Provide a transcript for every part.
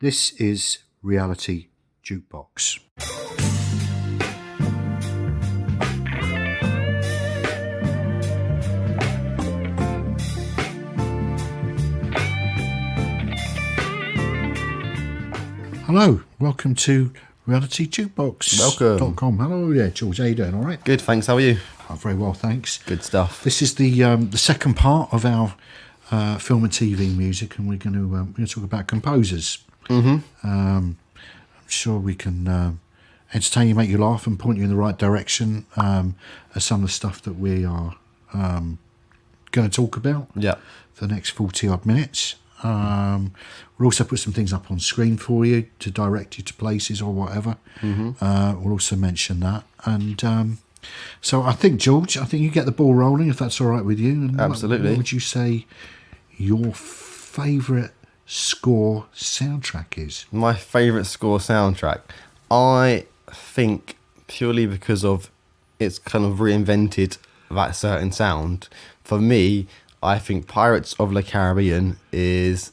This is Reality Jukebox. Hello, welcome to Reality Jukebox. Welcome. Hello there, George. How you doing? All right? Good, thanks. How are you? Oh, very well, thanks. Good stuff. This is the second part of our film and TV music, and we're going to talk about composers. Mm-hmm. I'm sure we can entertain you, make you laugh, and point you in the right direction as some of the stuff that we are going to talk about. Yeah. For the next 40 odd minutes. We'll also put some things up on screen for you to direct you to places or whatever. Mm-hmm. We'll also mention that. And so I think, George, you get the ball rolling, if that's all right with you. And absolutely. What would you say your favourite score soundtrack is? My favourite score soundtrack, I think purely because of it's kind of reinvented that certain sound. For me, I think Pirates of the Caribbean is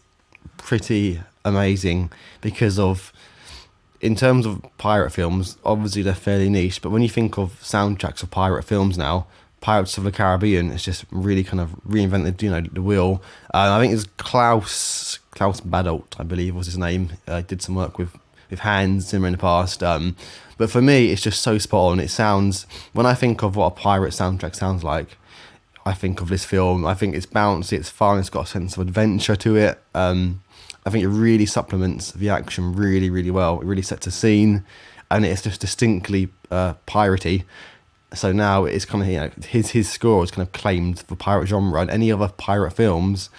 pretty amazing because of, in terms of pirate films, obviously they're fairly niche, but when you think of soundtracks of pirate films now, Pirates of the Caribbean is just really kind of reinvented, the wheel. I think it's Klaus Badelt, I believe was his name. Did some work with Hans Zimmer in the past. But for me, it's just so spot on. It sounds, when I think of what a pirate soundtrack sounds like, I think of this film. I think it's bouncy, it's fun, it's got a sense of adventure to it. I think it really supplements the action really, really well. It really sets a scene, and it's just distinctly piratey. So now it's kind of, his score is kind of claimed the pirate genre, and any other pirate films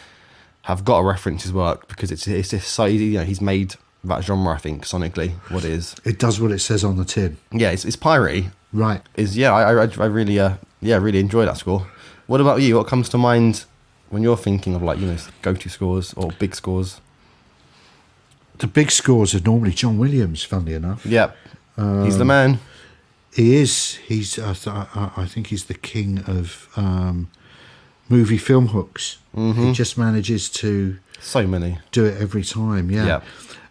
have got to reference his work because it's just so easy. He's made that genre, I think, sonically, what it is. It does what it says on the tin. Yeah, it's piratey. Right. I really enjoy that score. What about you? What comes to mind when you're thinking of go-to scores or big scores? The big scores are normally John Williams, funnily enough. Yep. He's the man. He is. I think he's the king of movie film hooks. Mm-hmm. He just manages to so many do it every time. Yeah. Yep.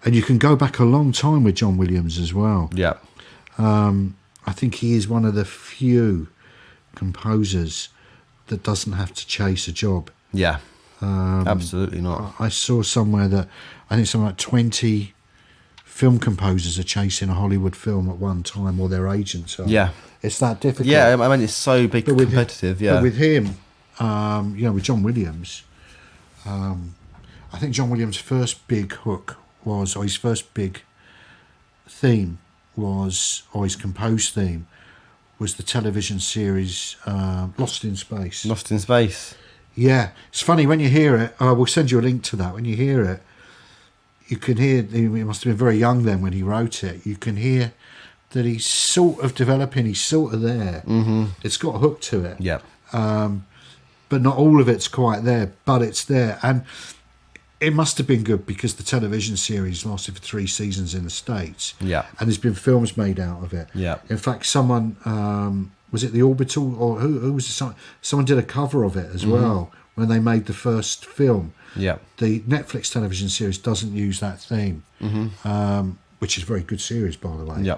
And you can go back a long time with John Williams as well. Yeah. I think he is one of the few composers that doesn't have to chase a job. Yeah. Absolutely not. I saw somewhere that I think something like 20 film composers are chasing a Hollywood film at one time, or their agents are. Yeah. It's that difficult. Yeah, I mean, it's so big, competitive, yeah. But with him, with John Williams, I think John Williams' first big hook was, or his first big theme was, or his composed theme, was the television series Lost in Space. Lost in Space. Yeah. It's funny, when you hear it, we'll send you a link to that. When you hear it, you can hear, he must have been very young then when he wrote it, you can hear that he's sort of developing, he's sort of there. Mm-hmm. It's got a hook to it. Yeah. But not all of it's quite there, but it's there. And it must have been good because the television series lasted for 3 seasons in the States. Yeah. And there's been films made out of it. Yeah. In fact, someone, was it The Orbital, or who was it? Someone did a cover of it as well when they made the first film. Yeah. The Netflix television series doesn't use that theme, which is a very good series, by the way. Yeah.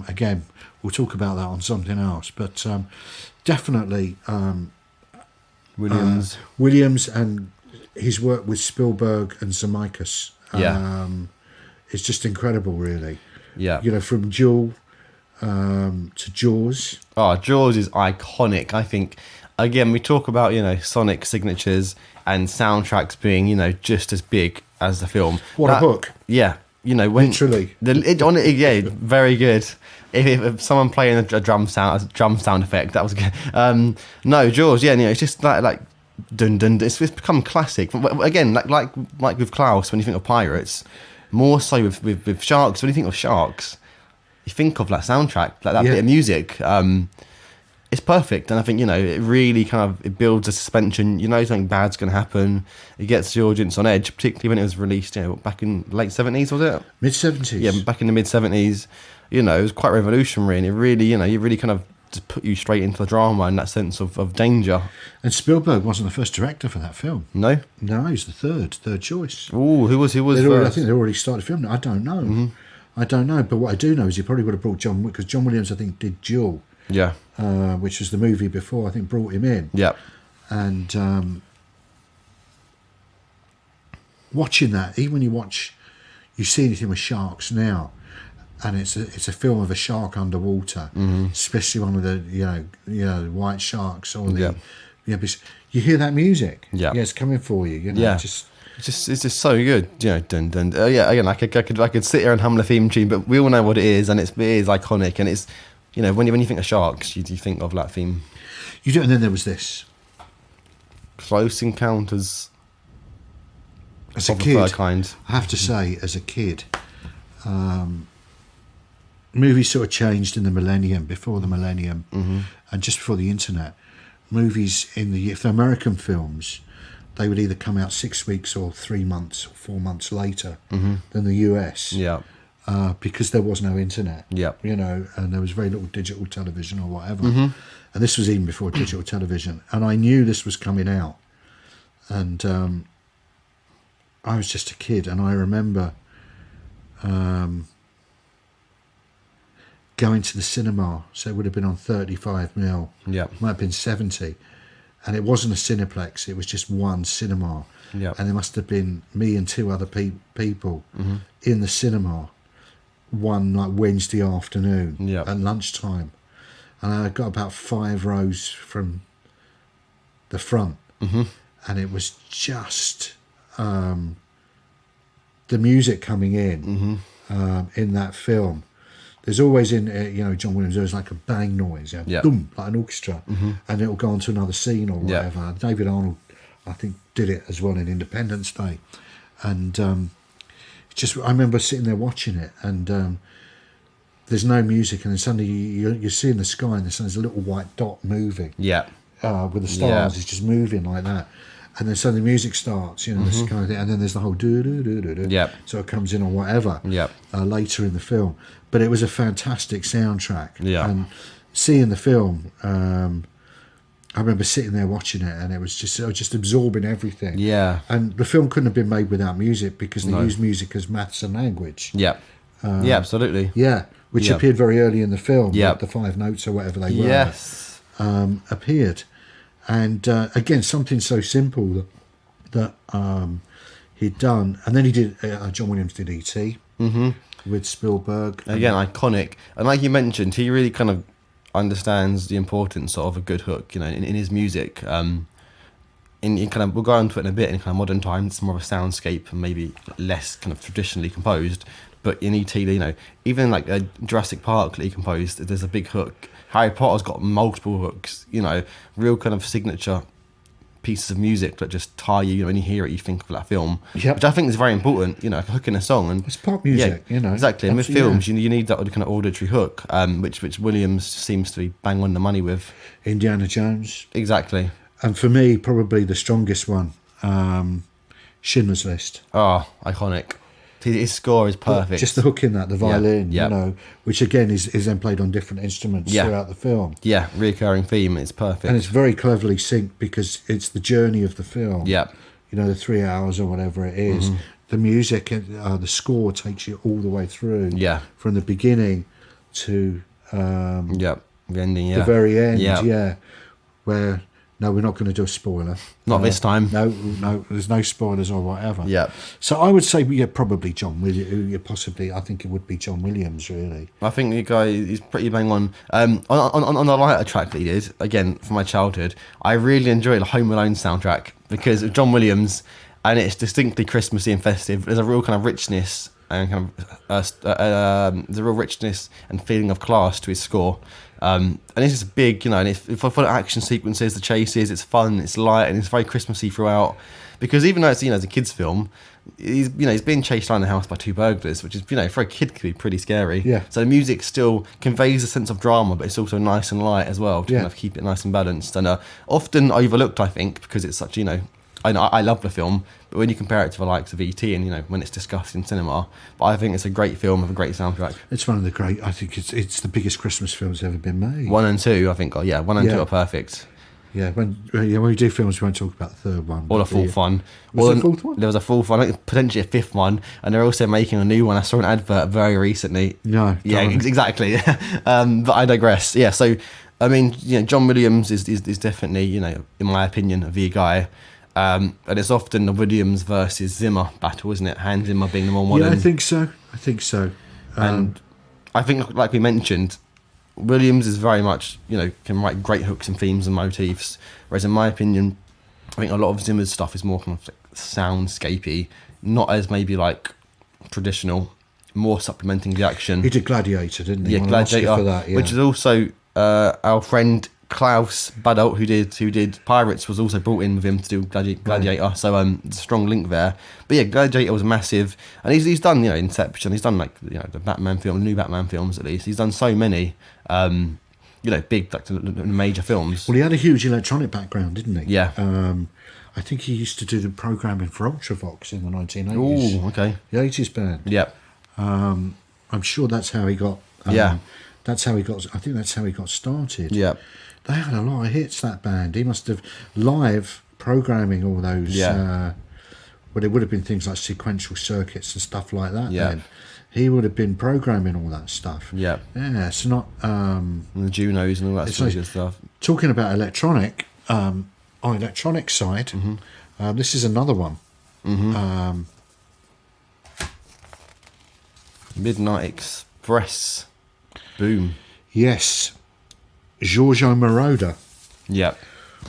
Again, we'll talk about that on something else, but definitely Williams and his work with Spielberg and Zemeckis is just incredible, really. Yeah. From Duel to Jaws. Oh, Jaws is iconic. I think, again, we talk about, sonic signatures and soundtracks being, just as big as the film. What a hook. Yeah. Literally. Very good. If someone playing a drum sound effect, that was good. No, Jaws, it's just like dun dun. It's become classic. Again, like with Klaus, when you think of pirates, more so with sharks. When you think of sharks, you think of that soundtrack, like that bit of music. It's perfect, and I think it really it builds a suspension. Something bad's going to happen. It gets the audience on edge, particularly when it was released. Back in late 70s, was it? Mid 70s. Yeah, back in the mid 70s. It was quite revolutionary, and it really, you really kind of just put you straight into the drama and that sense of danger. And Spielberg wasn't the first director for that film. No? No, he's the third choice. Oh, who was I first? think they already started filming. I don't know. Mm-hmm. I don't know. But what I do know is he probably would have brought John, because John Williams, I think, did Jewel, Yeah. which was the movie before. I think brought him in. Yeah. And watching that, even when you see anything with sharks now, and it's a film of a shark underwater, especially one with the white sharks or the you hear that music, it's coming for you, It's just so good, dun dun. Again, I could sit here and hum the theme tune, but we all know what it is, and it is iconic, and it's when you think of sharks, you think of that theme. You do, and then there was this Close Encounters as a of the kid. Third Kind. I have to say, as a kid, movies sort of changed in the millennium, before the millennium, and just before the internet. Movies if they're American films, they would either come out 6 weeks or 3 months or 4 months later than the US. Yeah. Because there was no internet. Yeah. And there was very little digital television or whatever. And this was even before digital television. And I knew this was coming out. And I was just a kid, and I remember going to the cinema. So it would have been on 35mm. Yeah. Might have been 70. And it wasn't a Cineplex, it was just one cinema. Yeah. And there must have been me and two other people in the cinema one Wednesday afternoon at lunchtime. And I got about 5 rows from the front. And it was just the music coming in that film. There's always in John Williams, there's like a bang noise, boom, like an orchestra, and it'll go on to another scene or whatever. David Arnold, I think, did it as well in Independence Day, and I remember sitting there watching it, and there's no music, and then suddenly you're seeing the sky, and there's a little white dot moving, with the stars, it's just moving like that. And then suddenly music starts, this kind of thing, and then there's the whole do. So it comes in or whatever later in the film. But it was a fantastic soundtrack. And seeing the film, I remember sitting there watching it, and it was just absorbing everything. And the film couldn't have been made without music, because they used music as maths and language. Absolutely. Which appeared very early in the film. Like the 5 notes or whatever they were. Appeared. And again, something so simple that he'd done. And then he did, John Williams did E.T. With Spielberg. Again, iconic. And like you mentioned, he really kind of understands the importance of a good hook, in his music. In kind of, we'll go into it in a bit, in kind of modern times, it's more of a soundscape and maybe less kind of traditionally composed. But in E.T., even like Jurassic Park that he composed, there's a big hook. Harry Potter's got multiple hooks, real kind of signature pieces of music that just tie you, when you hear it, you think of that film. Which I think is very important, a hook in a song. And it's pop music, Exactly. And with films, you need that kind of auditory hook, which Williams seems to be bang on the money with. Indiana Jones. Exactly. And for me, probably the strongest one, Schindler's List. Oh, iconic. His score is perfect. Just the hook in that, the violin, which again is then played on different instruments throughout the film. Reoccurring theme, it's perfect. And it's very cleverly synced, because it's the journey of the film. The 3 hours or whatever it is. The music, the score takes you all the way through. From the beginning to the ending, the very end, where... No, we're not going to do a spoiler. Not this time. No, there's no spoilers or whatever. Yeah. So I would say, probably John Williams. Possibly, I think it would be John Williams, really. I think the guy is pretty bang on. On the lighter track that he did, again, from my childhood, I really enjoyed the Home Alone soundtrack, because of John Williams, and it's distinctly Christmassy and festive. There's a real kind of richness and kind of there's a real richness and feeling of class to his score. And it's just big, and it's for the action sequences, the chases, it's fun, it's light, and it's very Christmassy throughout. Because even though it's it's a kids' film, he's being chased around the house by 2 burglars, which is for a kid could be pretty scary. So the music still conveys a sense of drama, but it's also nice and light as well to kind of keep it nice and balanced. And often overlooked, I think, because it's such I love the film, but when you compare it to the likes of E.T. and when it's discussed in cinema, but I think it's a great film with a great soundtrack. It's one of the great. I think it's the biggest Christmas films ever been made. 1 and 2, I think. 1 and 2 are perfect. Yeah, when we do films, we won't talk about the third one. Or the fourth one. Was there a fourth one? There was a fourth one, I think potentially a fifth one, and they're also making a new one. I saw an advert very recently. No. Yeah, exactly. But I digress. Yeah, so, I mean, John Williams is definitely, in my opinion, the guy. And it's often the Williams versus Zimmer battle, isn't it? Hans Zimmer being the more modern. Yeah, I think so. And I think, like we mentioned, Williams is very much, can write great hooks and themes and motifs. Whereas in my opinion, I think a lot of Zimmer's stuff is more kind of like soundscapey, not as maybe like traditional, more supplementing the action. He did Gladiator, didn't he? Yeah, Gladiator, for that, which is also our friend Klaus Badelt, who did Pirates, was also brought in with him to do Gladiator. Right. So there's a strong link there. But yeah, Gladiator was massive, and he's done Inception. He's done like the Batman film, the new Batman films at least. He's done so many big like major films. Well, he had a huge electronic background, didn't he? Yeah. I think he used to do the programming for Ultravox in the 1980s. Oh, okay. The 80s band. Yeah. I'm sure that's how he got. Yeah. That's how he got. I think that's how he got started. Yeah. They had a lot of hits, that band. He must have live programming all those. Yeah. Well, it would have been things like sequential circuits and stuff like that. Yeah. Then he would have been programming all that stuff. Yeah. Yeah. It's not. And the Junos and all that sort of good stuff. Talking about electronic, on the electronic side, this is another one. Mm-hmm. Midnight Express. Boom. Yes. Giorgio Moroder. Yeah.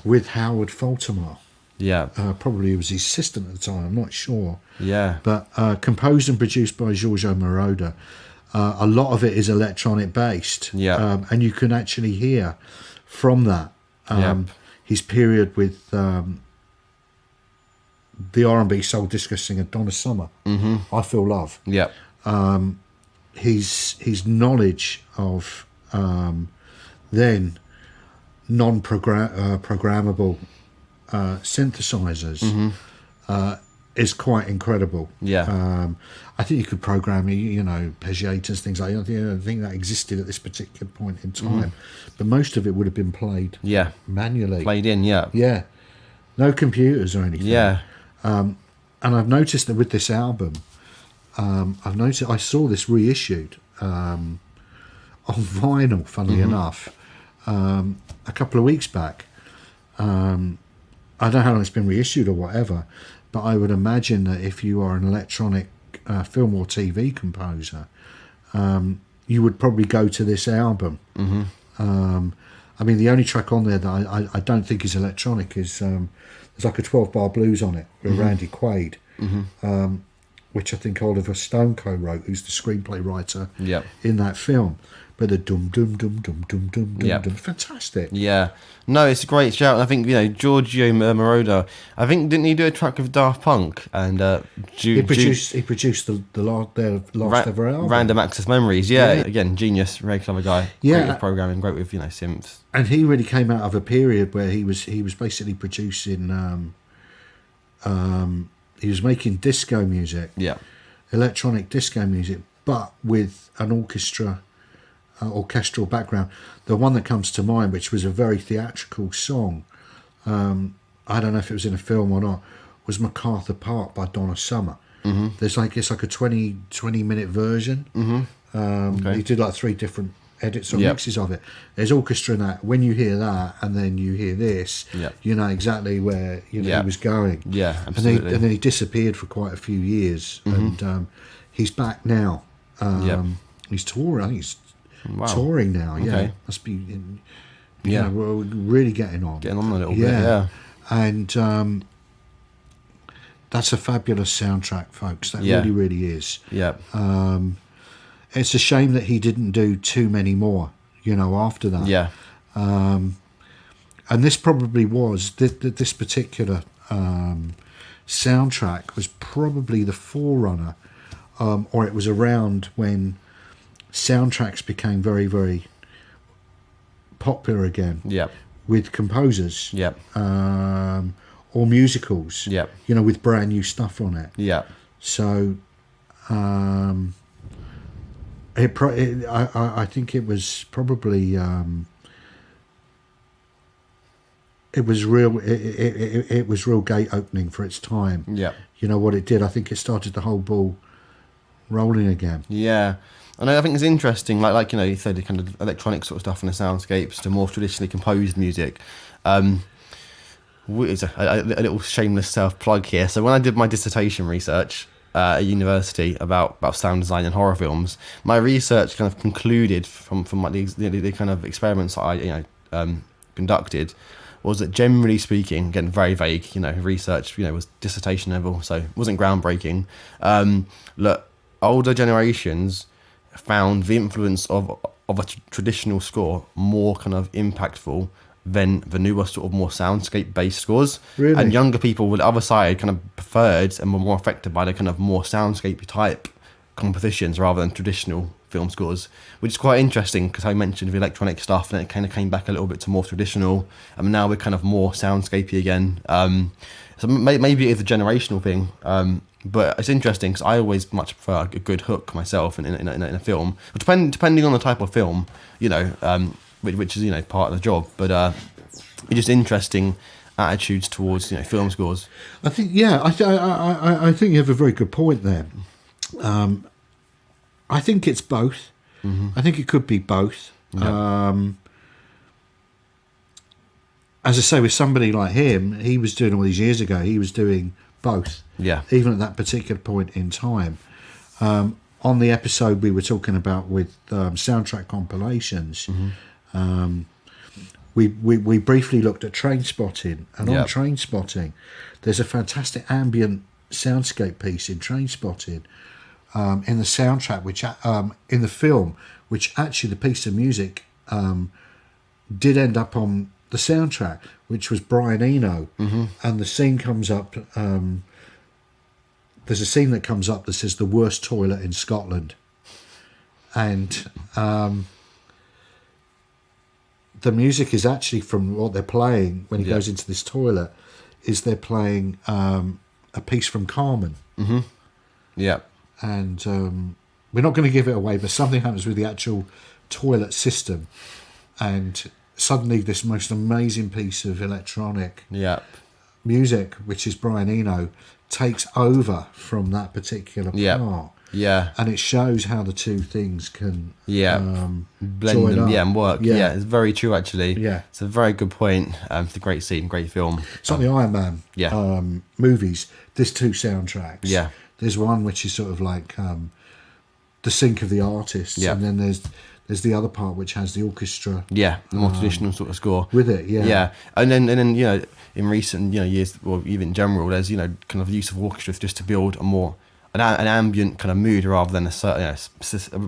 With Howard Faltermeyer. Yeah. Probably he was his assistant at the time, I'm not sure. Yeah. But composed and produced by Giorgio Moroder. A lot of it is electronic based. Yeah. And you can actually hear from that his period with the R&B soul disco singer Donna Summer. Mm-hmm. I Feel Love. Yeah. His knowledge of then non-programmable synthesizers is quite incredible. Yeah. I think you could program, arpeggiators, things like that. I don't think that existed at this particular point in time. But most of it would have been played manually. Played in, yeah. Yeah. No computers or anything. Yeah. And I've noticed that with this album, I saw this reissued on vinyl, funnily enough, a couple of weeks back. I don't know how long it's been reissued or whatever, but I would imagine that if you are an electronic film or TV composer, you would probably go to this album. I mean, the only track on there that I don't think is electronic is there's like a 12-bar blues on it with Randy Quaid. Which I think Oliver Stone co-wrote, who's the screenplay writer in that film. But the dum dum dum dum dum dum dum, fantastic. Yeah, no, it's a great shout. I think Giorgio Moroder. I think didn't he do a track with Daft Punk and he produced their last ever album, Random Access Memories. Yeah, again, genius, very clever guy. Yeah, great with programming, great with synths. And he really came out of a period where he was basically producing. He was making disco music, electronic disco music, but with an orchestral background. The one that comes to mind, which was a very theatrical song, I don't know if it was in a film or not, was MacArthur Park by Donna Summer. It's like a 20 minute version. He did like 3 different edits or mixes of it. There's orchestra in that. When you hear that and then you hear this, you know exactly where he was going. Yeah, absolutely. And then he disappeared for quite a few years, and he's back now. He's touring. I think he's touring now. Okay. Yeah, must be. We're really getting on. Getting on a little bit. Yeah, and that's a fabulous soundtrack, folks. That really, really is. Yeah. It's a shame that he didn't do too many more, after that. Yeah. And this probably was, this particular soundtrack was probably the forerunner, or it was around when soundtracks became very, very popular again. Yeah. With composers. Yeah. or musicals. Yep. You know, with brand new stuff on it. Yeah. So, I think it was probably it was real. It was real gate opening for its time. Yeah. You know what it did? I think it started the whole ball rolling again. Yeah. And I think it's interesting, like you said, the kind of electronic sort of stuff and the soundscapes to more traditionally composed music. It's a little shameless self-plug here. So when I did my dissertation research at university about sound design in horror films, my research kind of concluded from like the kind of experiments that I conducted, was that generally speaking, again very vague, research was dissertation level, so it wasn't groundbreaking. Look, older generations found the influence of a traditional score more kind of impactful than the newer sort of more soundscape based scores. Really? And younger people with the other side kind of preferred and were more affected by the kind of more soundscape type compositions rather than traditional film scores, which is quite interesting because I mentioned the electronic stuff and it kind of came back a little bit to more traditional, and now we're kind of more soundscapey again. So maybe it is a generational thing, but it's interesting because I always much prefer a good hook myself in a film, depending on the type of film, which is part of the job. But it's just interesting attitudes towards film scores. I think I think you have a very good point there. I think it's both. Mm-hmm. I think it could be both. Yeah. As I say, with somebody like him, he was doing all these years ago. He was doing both. Yeah. Even at that particular point in time. On the episode we were talking about with soundtrack compilations, mm-hmm. We briefly looked at Train Spotting, and on Train Spotting, there's a fantastic ambient soundscape piece in Train Spotting. In the soundtrack, which in the film, which actually the piece of music did end up on the soundtrack, which was Brian Eno, mm-hmm. and the scene comes up. There's a scene that comes up that says the worst toilet in Scotland, and the music is actually from what they're playing when he goes into this toilet. Is they're playing a piece from Carmen. Mm-hmm. Yeah. And we're not going to give it away, but something happens with the actual toilet system, and suddenly this most amazing piece of electronic music, which is Brian Eno, takes over from that particular part. Yeah, and it shows how the two things can blend them, and work. Yeah, it's very true actually. Yeah, it's a very good point. It's a great scene, great film. It's like the Iron Man movies. There's two soundtracks. Yeah. There's one which is sort of like the sync of the artists, and then there's the other part which has the orchestra. Yeah, the more traditional sort of score with it. Yeah, yeah, and then in recent years, or even in general, there's kind of use of orchestras just to build a more an ambient kind of mood rather than a certain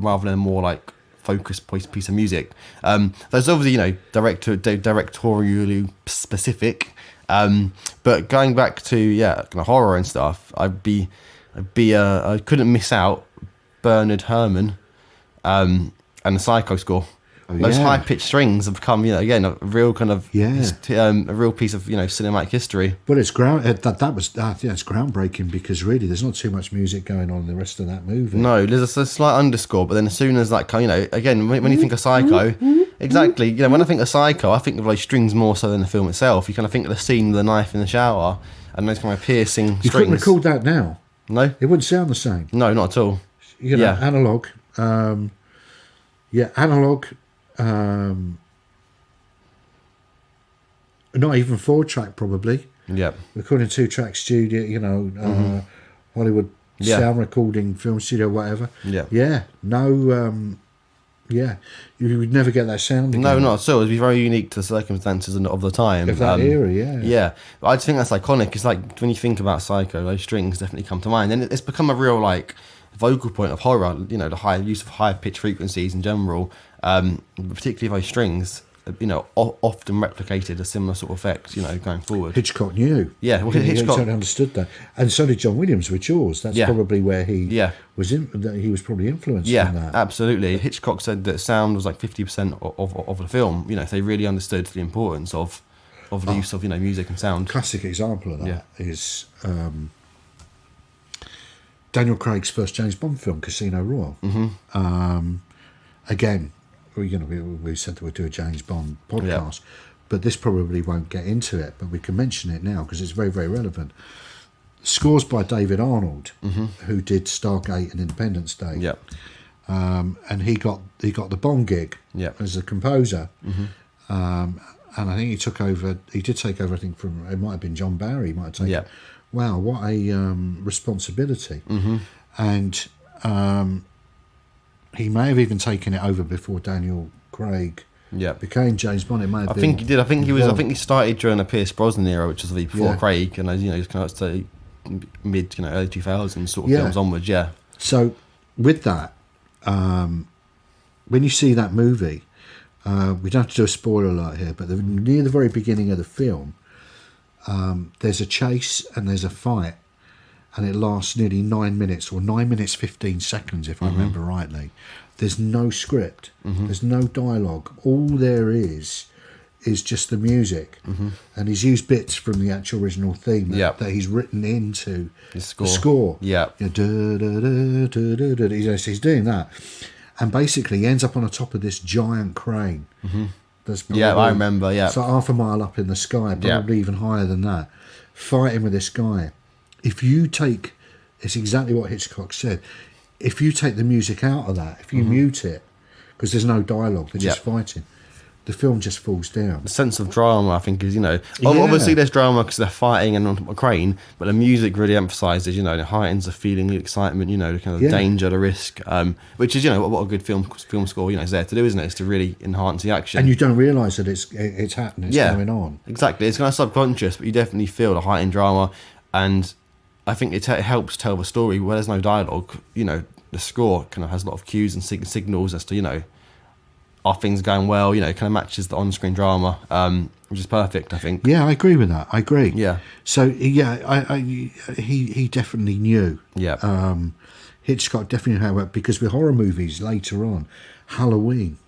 rather than a more like focused piece of music. There's obviously directorially specific, but going back to kind of horror and stuff, I couldn't miss out Bernard Herrmann and the Psycho score. Those high pitched strings have become again a real kind of a real piece of cinematic history. But it's it's groundbreaking because really there's not too much music going on in the rest of that movie. No, there's a slight underscore, but then as soon as again when you think of Psycho, exactly when I think of Psycho, I think of like strings more so than the film itself. You kind of think of the scene with the knife in the shower and those kind of piercing strings. You couldn't record that now. No, it wouldn't sound the same. No, not at all. Analog. Analog. Not even 4-track probably. Yeah. Recording 2-track studio. Hollywood sound recording, film studio, whatever. Yeah. Yeah. No. You would never get that sound again. No, not at all. It'd be very unique to the circumstances of the time. Of that era, yeah. Yeah. But I just think that's iconic. It's like when you think about Psycho, those strings definitely come to mind. And it's become a real like vocal point of horror, the high use of high pitch frequencies in general, particularly those strings, often replicated a similar sort of effect, going forward. Hitchcock knew. Yeah, well, Hitchcock totally understood that. And so did John Williams with Jaws. That's probably where he he was probably influenced in that. Yeah, absolutely. Hitchcock said that sound was like 50% of the film. They really understood the importance of of the use of music and sound. Classic example of that is Daniel Craig's first James Bond film, Casino Royale. Again, we said that we'd do a James Bond podcast, but this probably won't get into it, but we can mention it now because it's very, very relevant. Scores by David Arnold, who did Stargate and Independence Day. Yep. And he got the Bond gig as a composer. And I think he took over. He did take over. I think from it might have been John Barry. He might have taken. Yeah. Wow, what a responsibility! And he may have even taken it over before Daniel Craig became James Bond. It might have I been. think he did. I think he was. I think he started during the Pierce Brosnan era, which was before Craig, and he's kind of say mid, early 2000s sort of films onwards. Yeah. So with that, when you see that movie, we don't have to do a spoiler alert here, but near the very beginning of the film, there's a chase and there's a fight, and it lasts nearly 9 minutes, or 9 minutes 15 seconds, if I remember rightly. There's no script, there's no dialogue. All there is just the music, and he's used bits from the actual original theme that he's written into the score. Yeah, he's doing that, and basically he ends up on the top of this giant crane. That's probably, I remember. Yeah, it's like half a mile up in the sky, probably even higher than that, fighting with this guy. If you take, it's exactly what Hitchcock said. If you take the music out of that, if you mute it, because there's no dialogue, they're just fighting, the film just falls down. The sense of drama, I think, is obviously there's drama because they're fighting and on a crane, but the music really emphasises, it heightens the feeling, the excitement, the kind of danger, the risk, which is what a good film score is there to do, isn't it? It's to really enhance the action, and you don't realise that it's happening, it's going on. Exactly, it's kind of subconscious, but you definitely feel the heightened drama, and I think it helps tell the story where there's no dialogue. The score kind of has a lot of cues and signals as to are things going well? Kind of matches the on-screen drama, which is perfect, I think. Yeah, I agree with that. I agree. Yeah. So he definitely knew. Yeah. Hitchcock definitely knew how it worked, because with horror movies later on, Halloween,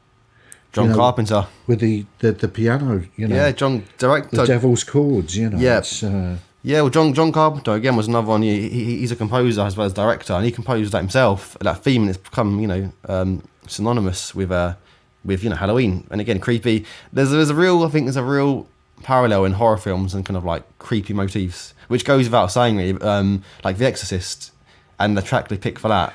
John Carpenter with the piano, Yeah, John director. The Devil's Chords, Yeah. It's, yeah, well, John Carpenter again was another one. He's a composer as well as director, and he composed that himself. That theme, and it's become synonymous with Halloween, and again creepy. There's a real parallel in horror films and kind of like creepy motifs, which goes without saying really. Like The Exorcist, and the track they picked for that.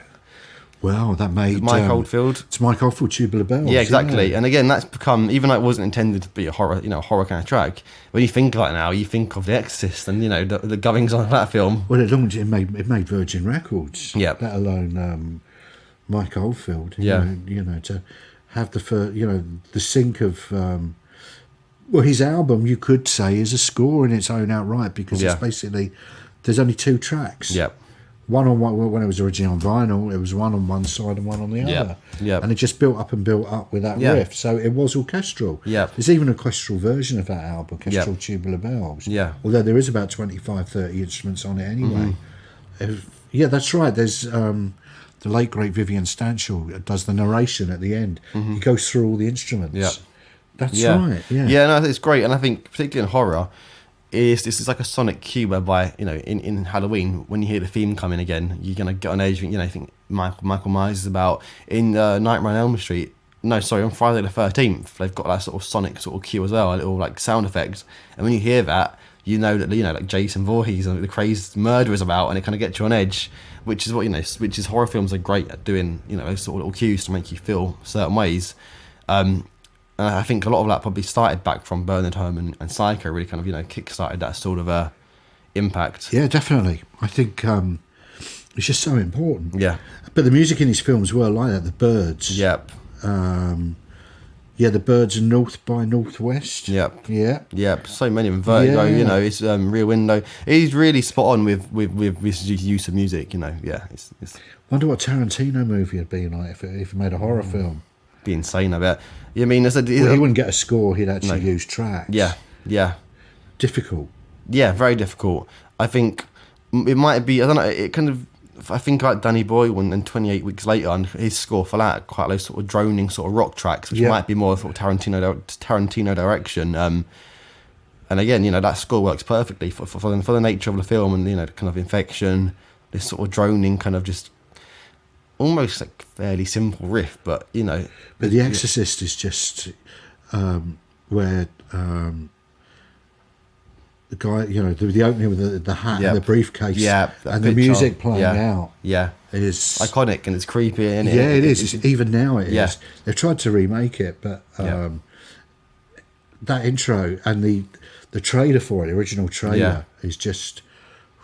Well, that made Mike Oldfield. It's Mike Oldfield, Tubular Bells. Yeah, exactly. Yeah. And again, that's become, even though it wasn't intended to be a horror, horror kind of track. When you think like now, you think of The Exorcist and the goings on of that film. Well, it made Virgin Records. Yeah. Let alone Mike Oldfield. Yeah. To have the sync of his album, you could say, is a score in its own outright, because it's basically, there's only 2 tracks. Yeah. One on one, when it was originally on vinyl, it was one on one side and one on the other. Yeah. And it just built up with that riff. So it was orchestral. Yeah. There's even an orchestral version of that album, Orchestral Tubular Bells. Yeah. Although there is about 25, 30 instruments on it anyway. Yeah, that's right. There's the late great Vivian Stanshall does the narration at the end. He goes through all the instruments. Yeah. That's right. Yeah. Yeah, no, it's great. And I think particularly in horror, this is like a sonic cue whereby, in Halloween, when you hear the theme coming again, you're going to get on edge. I think Michael Myers is about, in Nightmare on Elm Street, on Friday the 13th, they've got that sort of sonic sort of cue as well, a little like sound effect. And when you hear that, that, like Jason Voorhees and the crazed murder is about, and it kind of gets you on edge, which is what, which is horror films are great at doing, those sort of little cues to make you feel certain ways. And I think a lot of that probably started back from Bernard Herrmann and Psycho, really kind of, kick-started that sort of impact. Yeah, definitely. I think it's just so important. Yeah. But the music in his films were like that. The Birds. Yep. The Birds and North by Northwest. Yep. Yeah. Yep. So many of them. Vertigo, Yeah. It's Rear Window. He's really spot on with his use of music, Yeah. It's Wonder what Tarantino movie would be like if he made a horror film. Be insane, I bet. I mean, He wouldn't get a score. He'd actually use tracks. Yeah. Yeah. Difficult. Yeah, very difficult. I think it might be, I don't know, it kind of, I think like Danny Boyle and 28 Weeks Later, and his score for that, quite those sort of droning sort of rock tracks, which might be more sort of Tarantino direction. And again, that score works perfectly for the nature of the film, and the kind of infection, this sort of droning kind of just almost like fairly simple riff, but But The Exorcist is just where the guy, the opening with the hat and the briefcase, and the music playing out, is iconic and it's creepy, and it is. Even now, it is. They've tried to remake it, but that intro and the trailer for it, the original trailer, is just.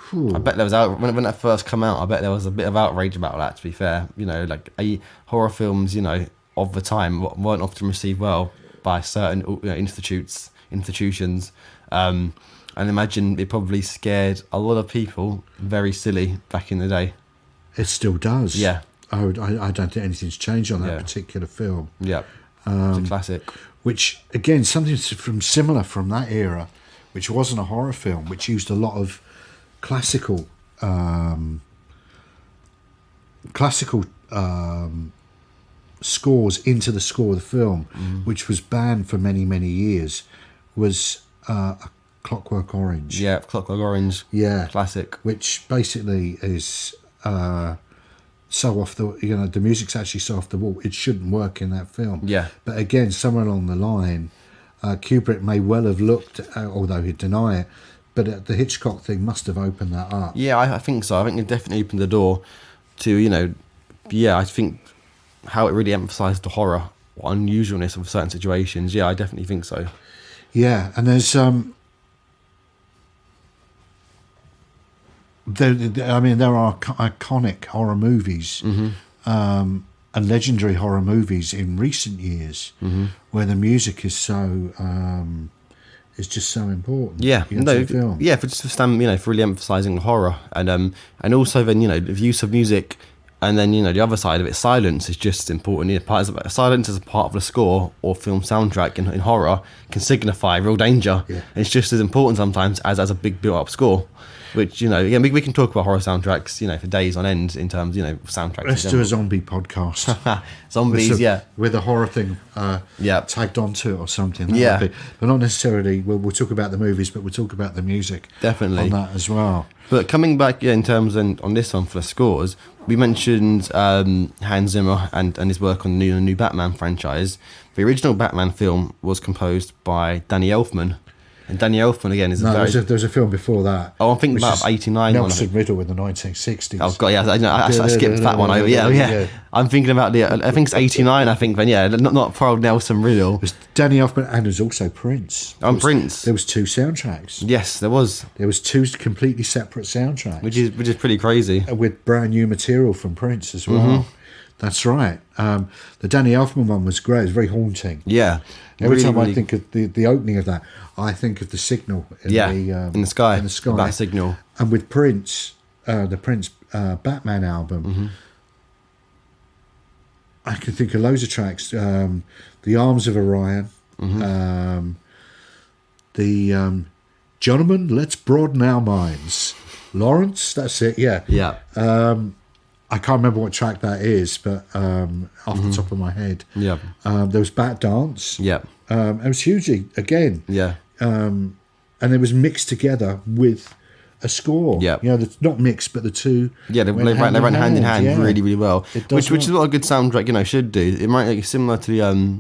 Whew. I bet there was when that first come out. I bet there was a bit of outrage about that. To be fair, like horror films, of the time weren't often received well by certain institutions. And imagine it probably scared a lot of people very silly back in the day. It still does. Yeah. I don't think anything's changed on that particular film. Yeah. It's a classic. Which, again, something similar from that era, which wasn't a horror film, which used a lot of classical scores into the score of the film, which was banned for many, many years, was a Clockwork Orange. Yeah, Clockwork Orange. Yeah. Classic. Which basically is so off the music's actually so off the wall, it shouldn't work in that film. Yeah. But again, somewhere along the line, Kubrick may well have looked, although he'd deny it, but the Hitchcock thing must have opened that up. Yeah, I think so. I think it definitely opened the door to, I think how it really emphasised the horror, unusualness of certain situations. Yeah, I definitely think so. Yeah, and there's there are iconic horror movies and legendary horror movies in recent years where the music is so is just so important. Yeah, to the film. Yeah, for for really emphasising the horror, and also then the use of music. And then, the other side of it, silence is just as important. Silence as a part of the score or film soundtrack in horror can signify real danger. Yeah. And it's just as important sometimes as a big built-up score. Which, again, we can talk about horror soundtracks, for days on end in terms, soundtracks. Let's do a zombie podcast. Zombies, with a horror thing tagged onto it or something. That would be, but not necessarily, we'll talk about the movies, but we'll talk about the music. Definitely. On that as well. But coming back in terms on this one for the scores, we mentioned Hans Zimmer and his work on the new Batman franchise. The original Batman film was composed by Danny Elfman. And Danny Elfman, again, is there was a film before that. Oh, I'm thinking about 89. Nelson Riddle in the 1960s. Oh, God, yeah. I skipped that one over. Yeah. I'm thinking about I think it's 89, I think, then, yeah. Not poor old Nelson Riddle. It was Danny Elfman, and there's also Prince. Prince. There was two soundtracks. Yes, there was. There was two completely separate soundtracks. Which is pretty crazy. With brand new material from Prince as well. That's right. The Danny Elfman one was great. It was very haunting. Yeah. Every time I think of the opening of that, I think of the signal in the sky. In the sky. That signal. And with Prince, the Prince Batman album, I can think of loads of tracks. The Arms of Orion, the Gentlemen, Let's Broaden Our Minds. Lawrence, that's it, yeah. Yeah. I can't remember what track that is, but off the top of my head. Yeah. There was Bat Dance. Yeah. It was hugely, again. Yeah. And it was mixed together with a score. Yeah. Not mixed, but the two. Yeah, they ran hand in hand really, really well. Which is what a good soundtrack, should do. It might be similar to the.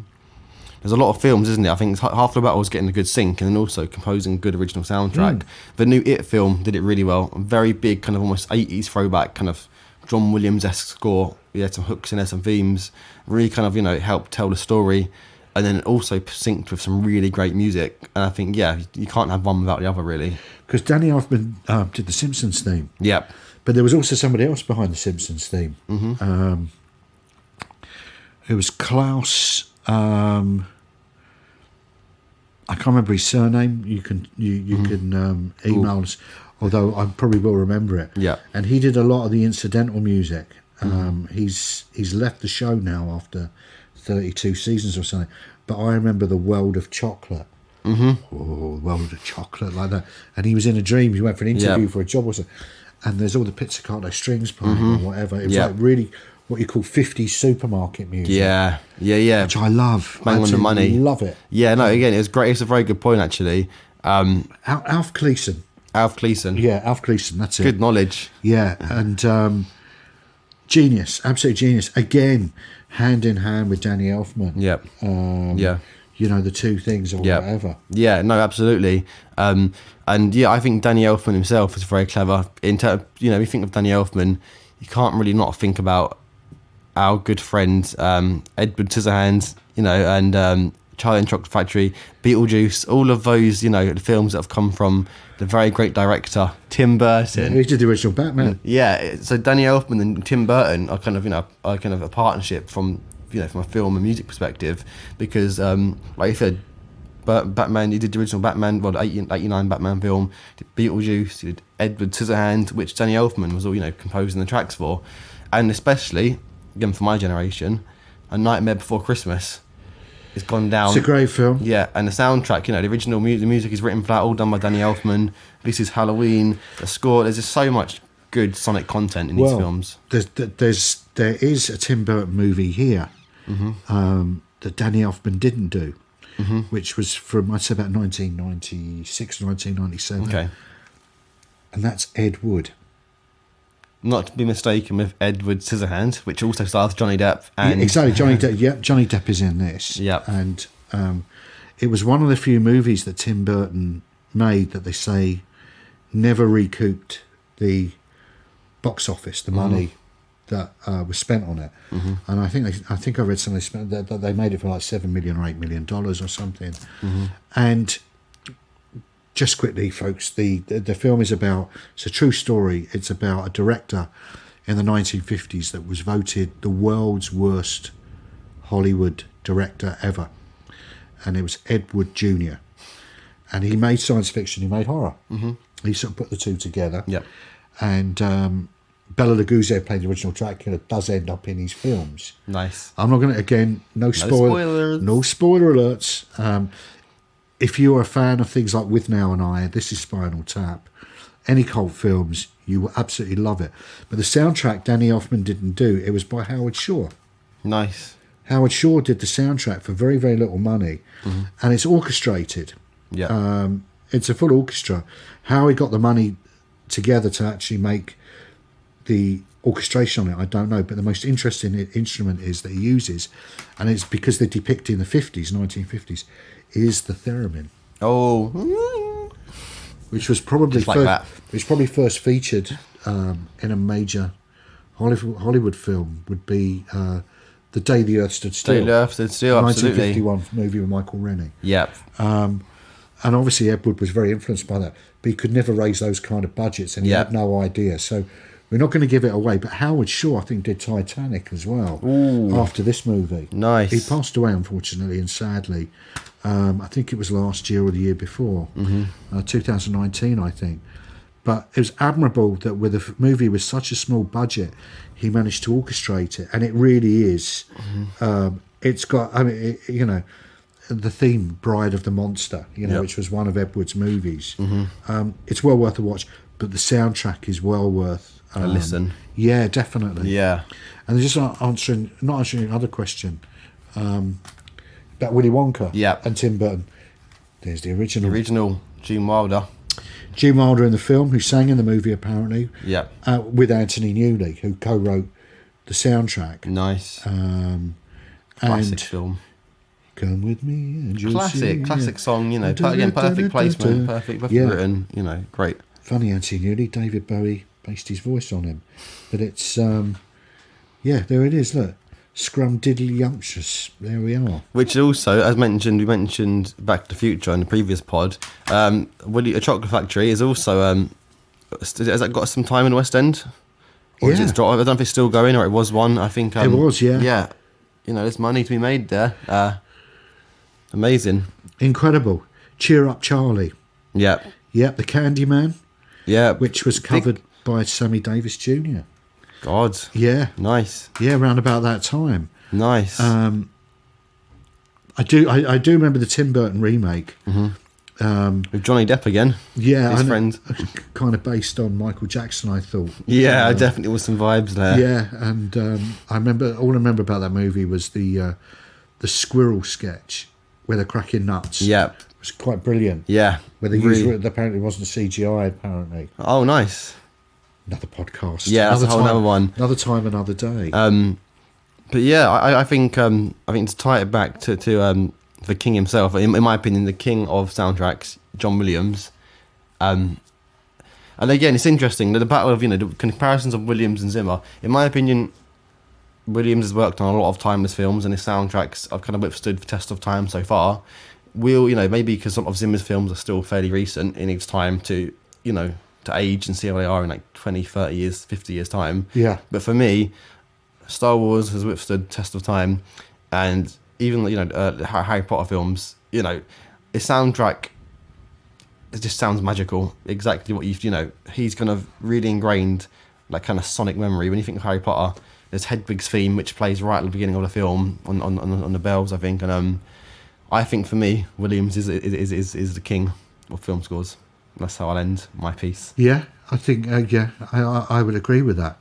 There's a lot of films, isn't it? I think half the battle was getting a good sync and then also composing a good original soundtrack. The new It film did it really well. A very big, kind of almost 80s throwback, kind of John Williams-esque score. We had some hooks in there, some themes. Really kind of, helped tell the story. And then also synced with some really great music. And I think, you can't have one without the other, really. Because Danny Elfman did the Simpsons theme. Yep. But there was also somebody else behind the Simpsons theme. It was Klaus. I can't remember his surname. You can email us, although I probably will remember it. Yeah. And he did a lot of the incidental music. He's left the show now after 32 seasons or something. But I remember the World of Chocolate. Oh, World of Chocolate, like that. And he was in a dream. He went for an interview for a job or something. And there's all the pizzicato strings playing or whatever. It was like really what you call 50s supermarket music. Yeah. Which I love. Bang on the money. Love it. Yeah, no, again, it was great. It's a very good point, actually. Alf Gleason. Alf Gleason. Yeah, Alf Gleason. That's it. Good knowledge. Yeah, and genius, absolute genius. Again, hand in hand with Danny Elfman. Yep. Yeah. You know, the two things or Yeah. whatever. Yeah, no, absolutely. And yeah, I think Danny Elfman himself is very clever. You think of Danny Elfman, you can't really not think about our good friend Edward Scissorhands, and Charlie and the Chocolate Factory, Beetlejuice, all of those, the films that have come from the very great director Tim Burton. He did the original Batman. Yeah, so Danny Elfman and Tim Burton are kind of a partnership from a film and music perspective, because like you said, Batman, he did the original Batman, the 89 Batman film, did Beetlejuice, he did Edward Scissorhands, which Danny Elfman was all composing the tracks for, and especially again for my generation, A Nightmare Before Christmas. It's gone down. It's a great film. Yeah, and the soundtrack, the original music, the music is written for that, all done by Danny Elfman. This is Halloween. The score. There's just so much good sonic content in these films. There is a Tim Burton movie here that Danny Elfman didn't do, which was from, I'd say, about 1996, 1997. Okay. And that's Ed Wood. Not to be mistaken with Edward Scissorhands, which also stars Johnny Depp. And Exactly, Johnny Depp. Yeah, Johnny Depp is in this. Yeah, and it was one of the few movies that Tim Burton made that they say never recouped the box office, the money that was spent on it. And I think I read something that they made it for like $7 million or $8 million or something. And just quickly, folks, the film is about, it's a true story. It's about a director in the 1950s that was voted the world's worst Hollywood director ever. And it was Ed Wood Jr. And he made science fiction, he made horror. He sort of put the two together. Yep. And Bela Lugosi, who played the original Dracula, does end up in his films. Nice. I'm not going to, again, no spoilers. No spoiler alerts. If you're a fan of things like With Now and I, this is Spinal Tap, any cult films, you will absolutely love it. But the soundtrack Danny Elfman didn't do. It was by Howard Shore. Nice. Howard Shore did the soundtrack for very, very little money, and it's orchestrated. Yeah. It's a full orchestra. How he got the money together to actually make the orchestration on it, I don't know. But the most interesting instrument is that he uses, and it's because they're depicting the 50s, 1950s, is the theremin. Oh. Which was probably Just like that. Which probably first featured in a major Hollywood film would be The Day the Earth Stood Still. Day the Earth Stood Still, absolutely. 1951 movie with Michael Rennie. Yep. And obviously Ed Wood was very influenced by that, but he could never raise those kind of budgets, and he had no idea. So we're not going to give it away. But Howard Shore, I think, did Titanic as well. After this movie. Nice. He passed away, unfortunately and sadly. I think it was last year or the year before, 2019, I think. But it was admirable that with a movie with such a small budget, he managed to orchestrate it, and it really is. It's got, the theme "Bride of the Monster," which was one of Ed Wood's movies. It's well worth a watch, but the soundtrack is well worth A listen. Yeah, definitely. Yeah. And they're just not answering another question about Willy Wonka and Tim Burton. There's the original. The original Gene Wilder. Gene Wilder in the film, who sang in the movie apparently. Yeah. With Anthony Newley, who co-wrote the soundtrack. Nice. Classic and film. Come with me and you'll see. Classic song, again, perfect placement, perfect written, great. Funny, Anthony Newley, David Bowie based his voice on him. But it's, there it is, look. Scrum Diddly Yumptious. There we are. Which also, as mentioned, we mentioned Back to the Future in the previous pod. A Chocolate Factory is also, has that got some time in the West End? Or is it dropped? I don't know if it's still going or it was one. I think it was, yeah. Yeah. There's money to be made there. Amazing. Incredible. Cheer Up Charlie. Yeah. Yeah, The Candyman. Yeah. Which was covered by Sammy Davis Jr. God. Yeah. Nice. Yeah, around about that time. Nice. I do remember the Tim Burton remake. With Johnny Depp again. Yeah. His friend. Kind of based on Michael Jackson, I thought. Yeah, definitely was some vibes there. Yeah, and all I remember about that movie was the squirrel sketch where they're cracking nuts. Yeah. was quite brilliant. Yeah. Where they used, apparently it wasn't CGI, apparently. Oh, nice. Another podcast. Yeah, that's another one. Another time, another day. But yeah, I think to tie it back to the king himself, in my opinion, the king of soundtracks, John Williams. And again, it's interesting, the battle of, the comparisons of Williams and Zimmer. In my opinion, Williams has worked on a lot of timeless films, and his soundtracks have kind of withstood the test of time so far. Maybe because some of Zimmer's films are still fairly recent, it needs time to age and see how they are in like 20, 30 years, 50 years time. Yeah. But for me, Star Wars has withstood test of time, and even Harry Potter films, his soundtrack, it just sounds magical. Exactly what he's kind of really ingrained, like kind of sonic memory. When you think of Harry Potter, there's Hedwig's theme, which plays right at the beginning of the film on the bells, I think. And I think for me, Williams is the king of film scores. That's how I'll end my piece. Yeah, I think I would agree with that.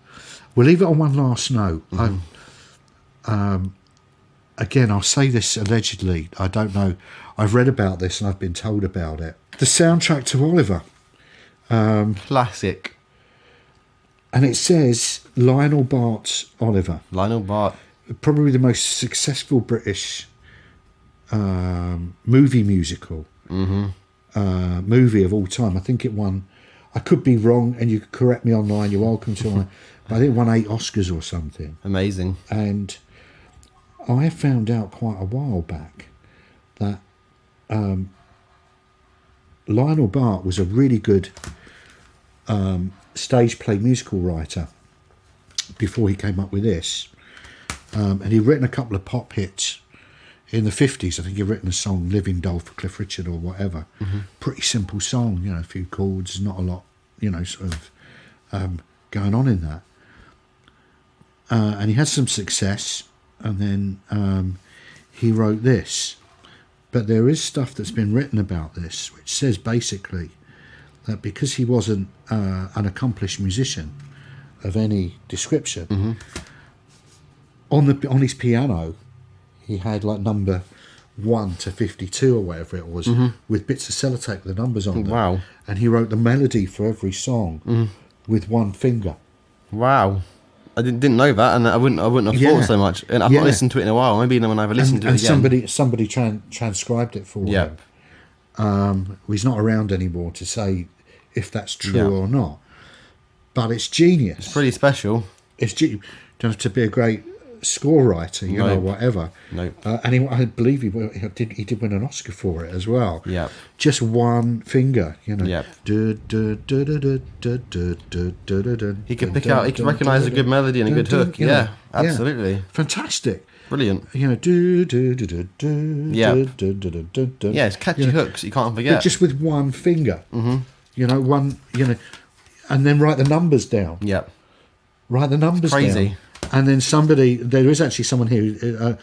We'll leave it on one last note. Mm-hmm. Again, I'll say this allegedly. I don't know. I've read about this and I've been told about it. The soundtrack to Oliver. Classic. And it says Lionel Bart's Oliver. Lionel Bart. Probably the most successful British movie musical. Mm-hmm. Movie of all time. I think it won. I could be wrong, and you could correct me online. You're welcome to. But I think it won 8 Oscars or something. Amazing. And I found out quite a while back that Lionel Bart was a really good stage play musical writer before he came up with this, and he'd written a couple of pop hits. In the 50s, I think he'd written a song, Living Doll for Cliff Richard or whatever. Mm-hmm. Pretty simple song, a few chords, not a lot, sort of going on in that. And he had some success, and then he wrote this. But there is stuff that's been written about this, which says basically that because he wasn't an accomplished musician of any description, mm-hmm. on his piano, he had like number 1 to 52 or whatever it was, mm-hmm. with bits of sellotape with the numbers on them. Wow. And he wrote the melody for every song with one finger. Wow. I didn't know that, and I wouldn't have thought so much. And I've not listened to it in a while. Maybe when I've listened to it again. Somebody transcribed it for him. He's not around anymore to say if that's true or not. But it's genius. It's pretty special. It's genius. Don't have to be a great score writer, whatever. Nope. And I believe he did win an Oscar for it as well. Yeah. Just one finger, Yep. He could recognise a good melody and a good hook. Yeah, absolutely. Fantastic. Brilliant. Yeah, it's catchy hooks you can't forget. But just with one finger. Mm-hmm. And then write the numbers down. Yep. Write the numbers down. Crazy. And then there is actually someone here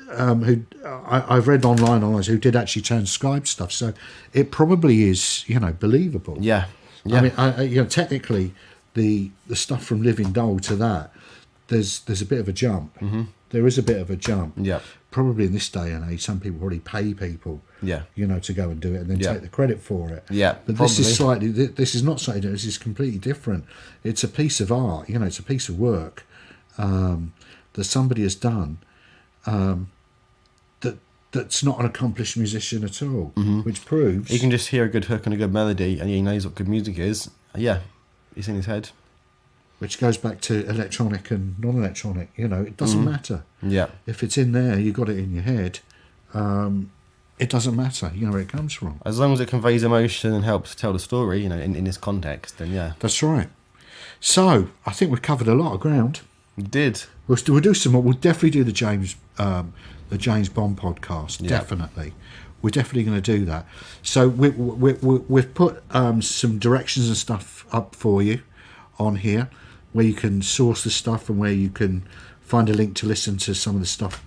who I've read online who did actually transcribe stuff. So it probably is, believable. Yeah. I mean, technically, the stuff from Living Doll to that, there's a bit of a jump. Mm-hmm. There is a bit of a jump. Yeah. Probably in this day and age, some people probably pay people. Yeah. To go and do it and then take the credit for it. Yeah. But probably. This is not slightly. This is completely different. It's a piece of art. It's a piece of work. That somebody has done that's not an accomplished musician at all, which proves... You can just hear a good hook and a good melody and he knows what good music is. Yeah, it's in his head. Which goes back to electronic and non-electronic. It doesn't matter. Yeah. If it's in there, you got it in your head, it doesn't matter, where it comes from. As long as it conveys emotion and helps tell the story, in this context, then yeah. That's right. So, I think we've covered a lot of ground. We did. We'll do some more. We'll definitely do the James Bond podcast. Yeah. Definitely, we're definitely going to do that. So we've put some directions and stuff up for you on here, where you can source the stuff and where you can find a link to listen to some of the stuff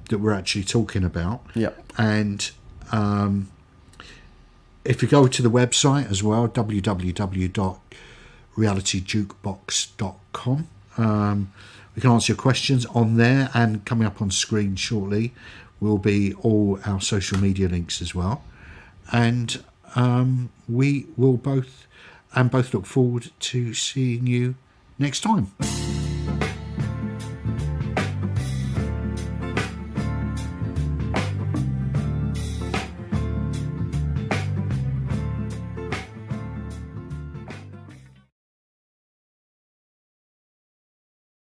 that we're actually talking about. Yep. And if you go to the website as well, www.realitydukebox.com. We can answer your questions on there, and coming up on screen shortly will be all our social media links as well. and we will both look forward to seeing you next time.